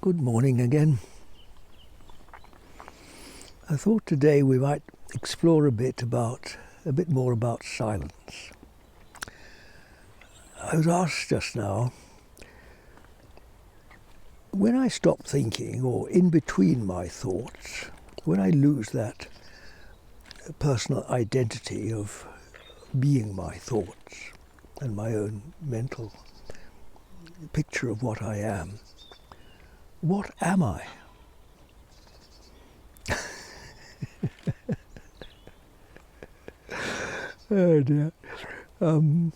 Good morning again. I thought today we might explore a bit more about silence. I was asked just now, when I stop thinking, or in between my thoughts, when I lose that personal identity of being my thoughts and my own mental picture of what I am, what am I? Oh dear. And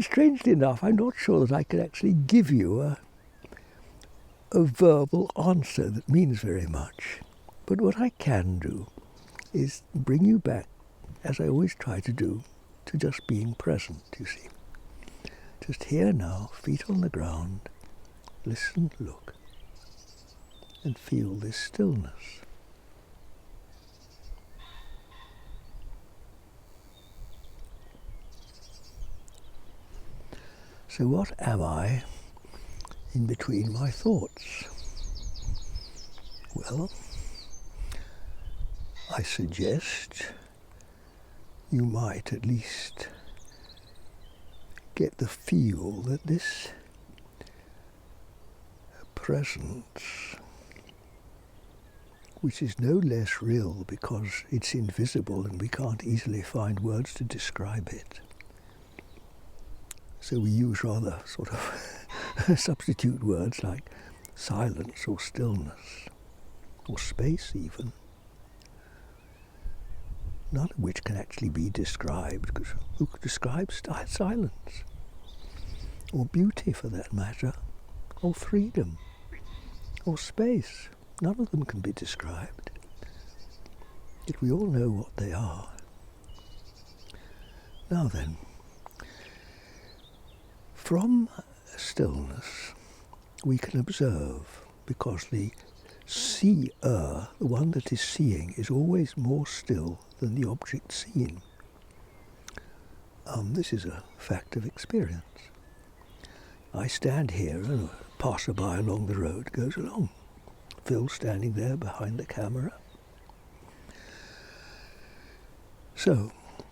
strangely enough, I'm not sure that I could actually give you a verbal answer that means very much. But what I can do is bring you back, as I always try to do, to just being present, you see. Just here now, feet on the ground, listen, look, and feel this stillness. So what am I in between my thoughts? Well, I suggest you might at least get the feel that this presence, which is no less real because it's invisible and we can't easily find words to describe it. So we use rather sort of substitute words like silence or stillness or space even, none of which can actually be described, because who could describe silence? Or beauty for that matter, or freedom, or space. None of them can be described. Yet we all know what they are. Now then, from stillness we can observe, because the seer, the one that is seeing, is always more still than the object seen. This is a fact of experience. I stand here and a passerby along the road goes along. Phil standing there behind the camera. So,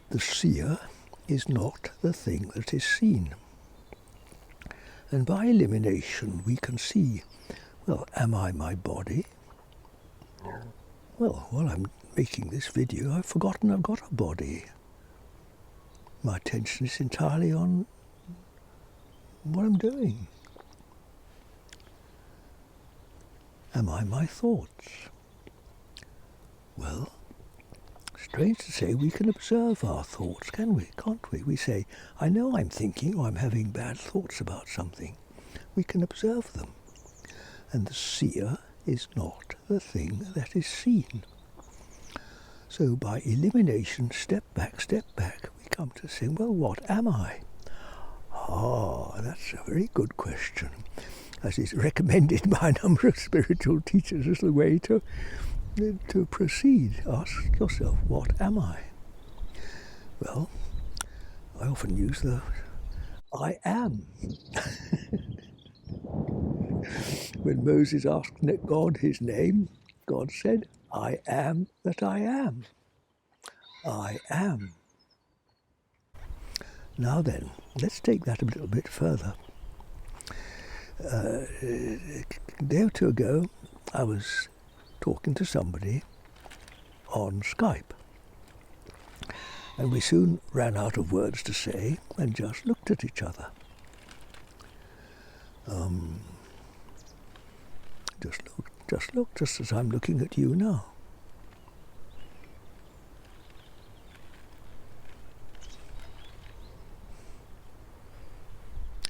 the seer is not the thing that is seen. And by elimination we can see, well, am I my body? Well, while I'm making this video, I've forgotten I've got a body. My attention is entirely on what I'm doing. Am I my thoughts? Well, strange to say, we can observe our thoughts, can we? Can't we? We say, I know I'm thinking or I'm having bad thoughts about something. We can observe them. And the seer is not the thing that is seen. So by elimination, step back, we come to saying, well, what am I? That's a very good question, as is recommended by a number of spiritual teachers as the way to proceed. Ask yourself, what am I? Well, I often use the I am. When Moses asked God his name, God said, I am that I am. I am. Now then, let's take that a little bit further. A day or two ago, I was talking to somebody on Skype. And we soon ran out of words to say and just looked at each other. Just look, just as I'm looking at you now.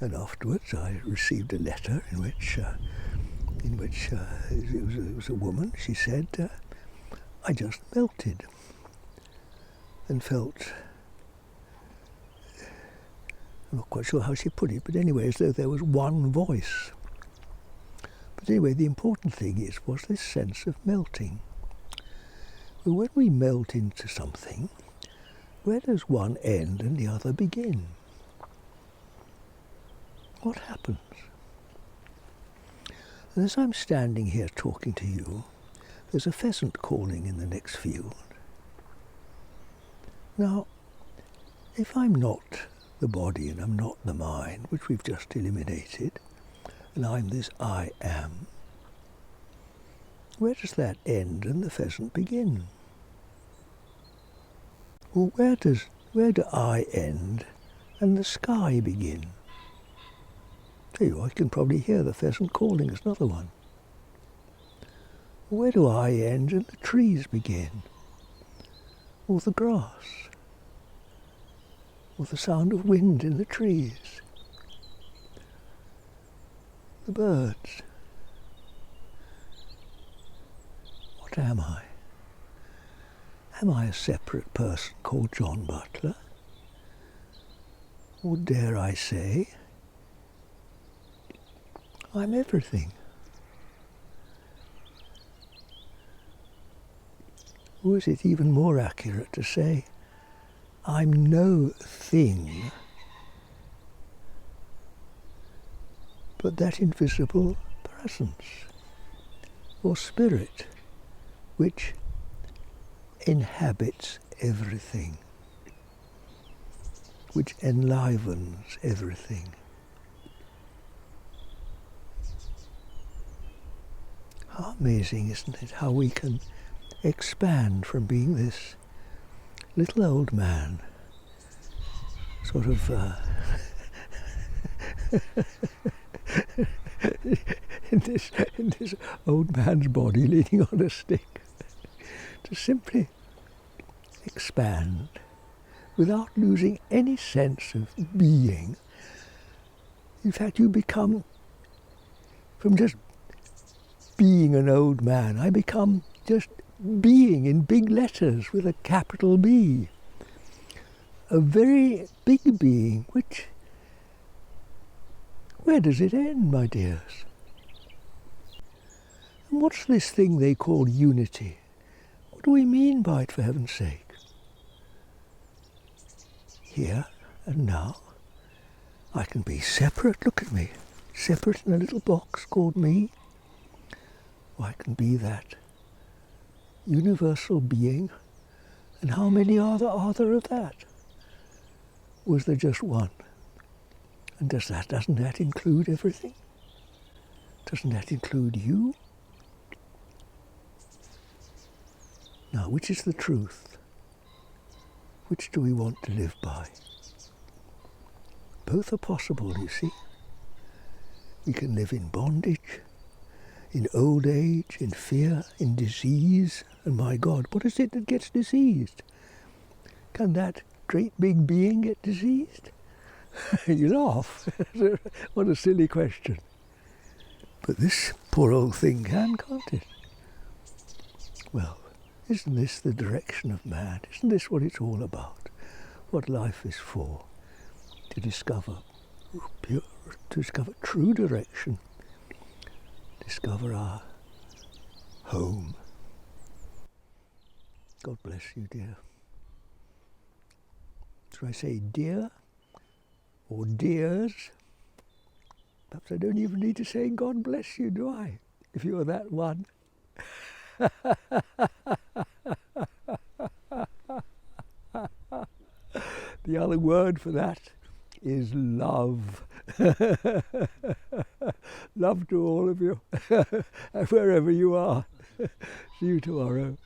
And afterwards I received a letter in which it was a woman. She said, I just melted and felt, I'm not quite sure how she put it, but anyway, as though there was one voice. But anyway, the important thing was this sense of melting. Well, when we melt into something, where does one end and the other begin? What happens? And as I'm standing here talking to you, there's a pheasant calling in the next field. Now, if I'm not the body and I'm not the mind, which we've just eliminated, and I'm this I am, where does that end and the pheasant begin? Well, where do I end and the sky begin? There you are, you can probably hear the pheasant calling. There's another one. Where do I end and the trees begin? Or the grass? Or the sound of wind in the trees? The birds? What am I? Am I a separate person called John Butler? Or dare I say, I'm everything? Or is it even more accurate to say, I'm no thing, but that invisible presence, or spirit, which inhabits everything, which enlivens everything. How amazing, isn't it, how we can expand from being this little old man, sort of in this old man's body leaning on a stick, to simply expand without losing any sense of being. In fact, you become, from just being an old man, I become just being in big letters with a capital B. A very big being, which, where does it end, my dears? And what's this thing they call unity? What do we mean by it, for heaven's sake? Here and now, I can be separate, look at me, separate in a little box called me. Or I can be that universal being. And how many are there of that? Was there just one? And doesn't that include everything? Doesn't that include you? Now, which is the truth? Which do we want to live by? Both are possible, you see. We can live in bondage, in old age, in fear, in disease. And my God, what is it that gets diseased? Can that great big being get diseased? You laugh. What a silly question. But this poor old thing can't it? Well, isn't this the direction of man? Isn't this what it's all about? What life is for? To discover true direction. Discover our home. God bless you, dear. Should I say dear or dears? Perhaps I don't even need to say God bless you, do I? If you're that one. The other word for that is love. Love to all of you, wherever you are. See you tomorrow.